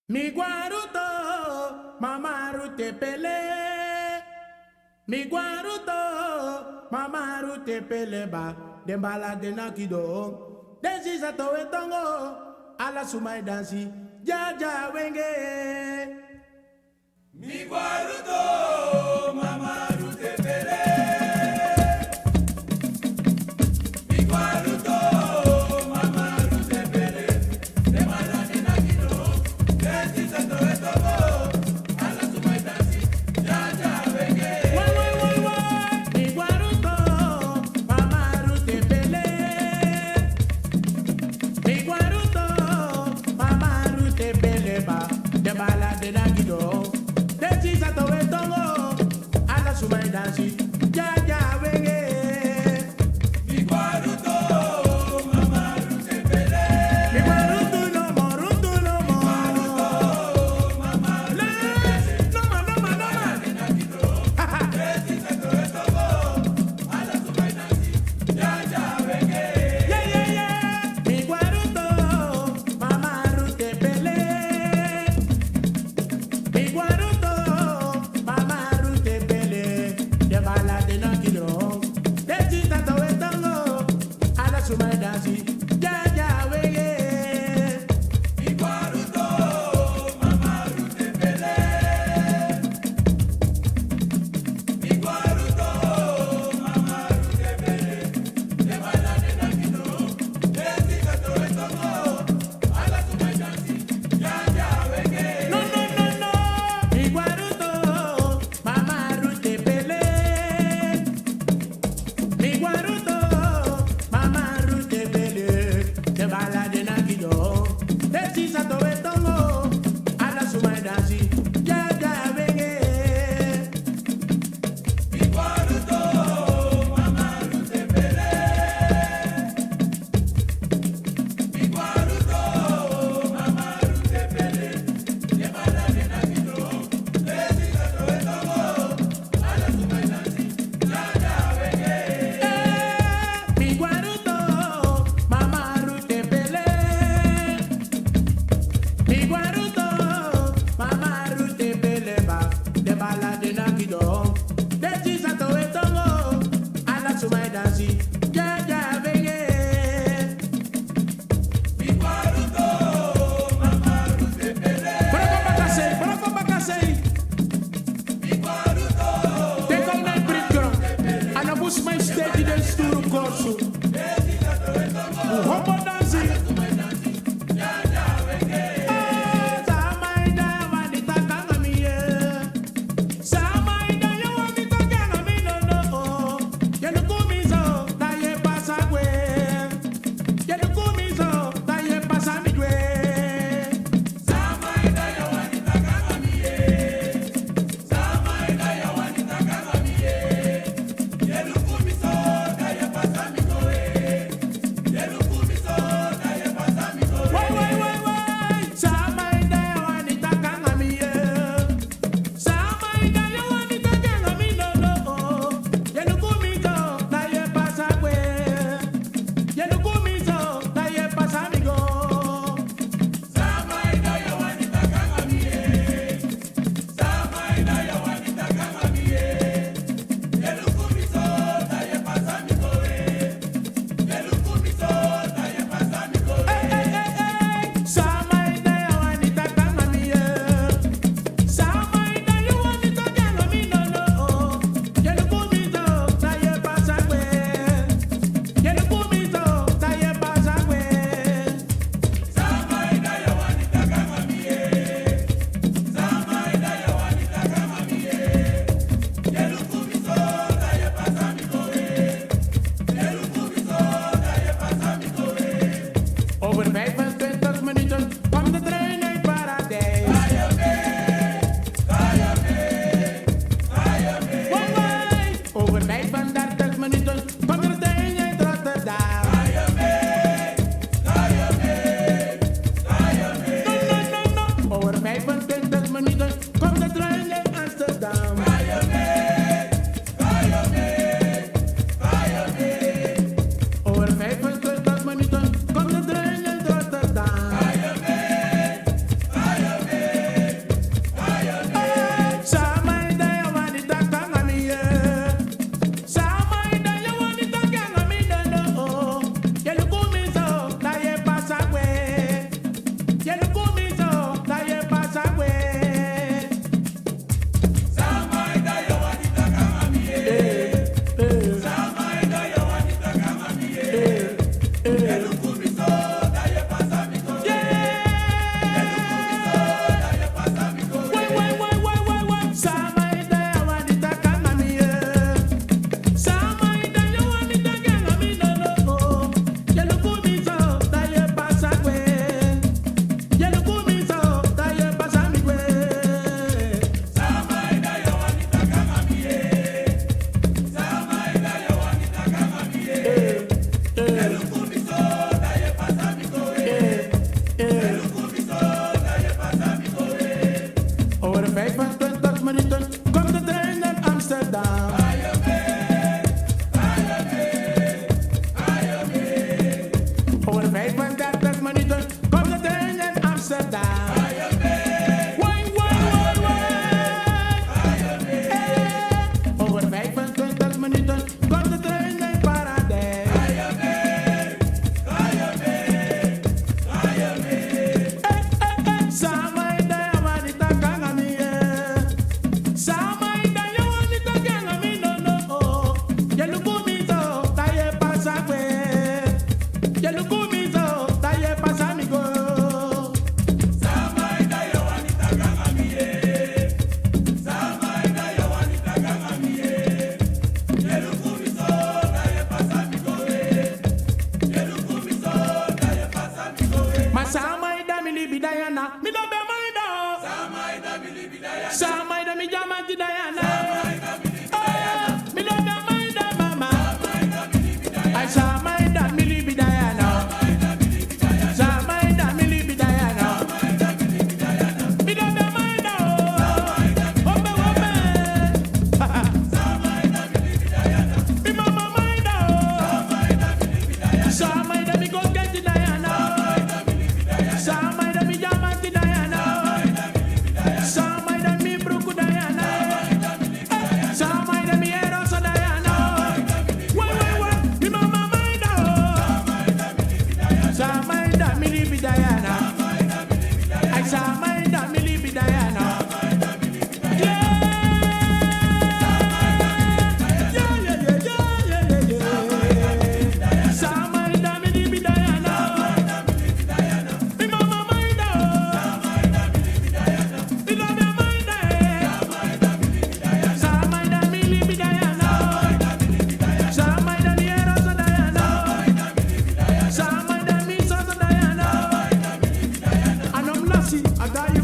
Mi guaruto, mamaru te pele. Mi guaruto, mamaru te pele ba. Dembala de nakido. Desi sato etongo. Ala sumai dansi. Jaja wenge. Mi guaruto, mamaru te pele. Mi guaruto, mamaru te pele. Dembala de nakido. Desi sato etongo. Ala sumai dansi. Jaja wenge. Mi guaruto, mamaru te pele. Mi guaruto, mamaru te pele ba. Dembala de nakido. Desi sato etongo. Ala sumai dansi. Jaja wenge. Mi guaruto, mamaru te pele. Mi guaruto no moruto no mo. Mamaru No ma. Desi sato etongo. Ala sumai dansi. Jaja wenge. Mi guaruto, mamaru te pele. Mi guaruto, mamaru te pele. De bala de nakilo. De chita to etango. Ala sumai dansi. Jaja wege. Mi guaruto, mamaru te pele. Mi guaruto, mamaru te pele. De bala de nakido. Desi sato etongo. Ala sumai dansi. Jaja wenge. No. Mi guaruto, mamaru te pele. Mi guaruto, mamaru te pele. De bala de nakido. De chisa to etongo. Ala sumai dansi. Jaja wege. Mi guaruto, mamaru te pele. Mi guaruto, mamaru te pele. De bala de nakido. Desi sato etongo. Ala sumai dansi. Jaja wenge. Mi guaruto, mamaru te pele. Mi guaruto, mamaru te pele ba. De bala de nakido. De chisa to etongo. Ala sumai dansi. Jaja wege. Mi guaruto, mamaru te pele. Broko bakasei. Mi guaruto, Take out my brick. And I push my stage in sturu korsu. desi sato etongo. Homo dansi. Sumai dansi. Jaja wenge. Samaida wanita kanga miye. Samaida yo wanita kanga mi no no. Yenu kumizo na ye pasa kwe. Yenu kumizo na ye pasa mi kwe. Samaida ya wanita kanga miye. Samaida ya wanita kanga miye. Yelu kumiso na ye pasa mi koe. Yelu kumiso na ye pasa mi koe. Samaida yo wanita kanga miye. Samaida yo wanita kanga mi no no. Yenu kumizo na ye pasa kwe. Yenu kumizo na ye pasa mi go. Samaida ya wanita kanga miye. Samaida ya wanita kanga miye. Yelu kumiso na ye pasa mi koe. Yelu kumiso na ye pasa mi koe. Samaida yo wanita kanga miye. Samaida yo wanita kanga mi no no. Yenu kumizo na ye pasa kwe. Yenu kumizo na ye pasa kwe. Samaida ya wanita kanga miye. Samaida ya wanita kanga miye. Yelu kumiso na ye pasa mi koe. Yelu kumiso na ye pasa mi koe. Over 25 minuten kwam de trein uit Paradijs. Over 35 minuten kwam de trein uit Rotterdam. No. Over 25 minuten kwam de trein uit Amsterdam. Over 25 minuten kwam de trein uit Rotterdam. Over 25 minuten komt de trein naar Amsterdam. Over 35 minuten komt de trein naar Amsterdam. Wai, wai, wai, wai. Over 25 minuten komt de trein naar Paradijs. Diana, mi no be maida. Samaida mi jamati Diana. Mi no be maida mama. Ay Samaida mi libi Diana. Samaida mi libi Diana. Mi no be maida. Obe obe. Mi mama maida. Samaida mi go get Diana. Samaida mi jamati Diana. Samaida mi bruku Diana. Samaida mi erosa Diana. Wai wai wai, mi mama maida. Samaida mi libi Diana. Ay Samaida mi libi Diana. Samaida mi libi Diana. Mi mama maida. Mi love ya maida. Samaida mi libi Diana. Samaida mi erosa Diana. Samaida mi sosa Diana. Anom nasi agayo.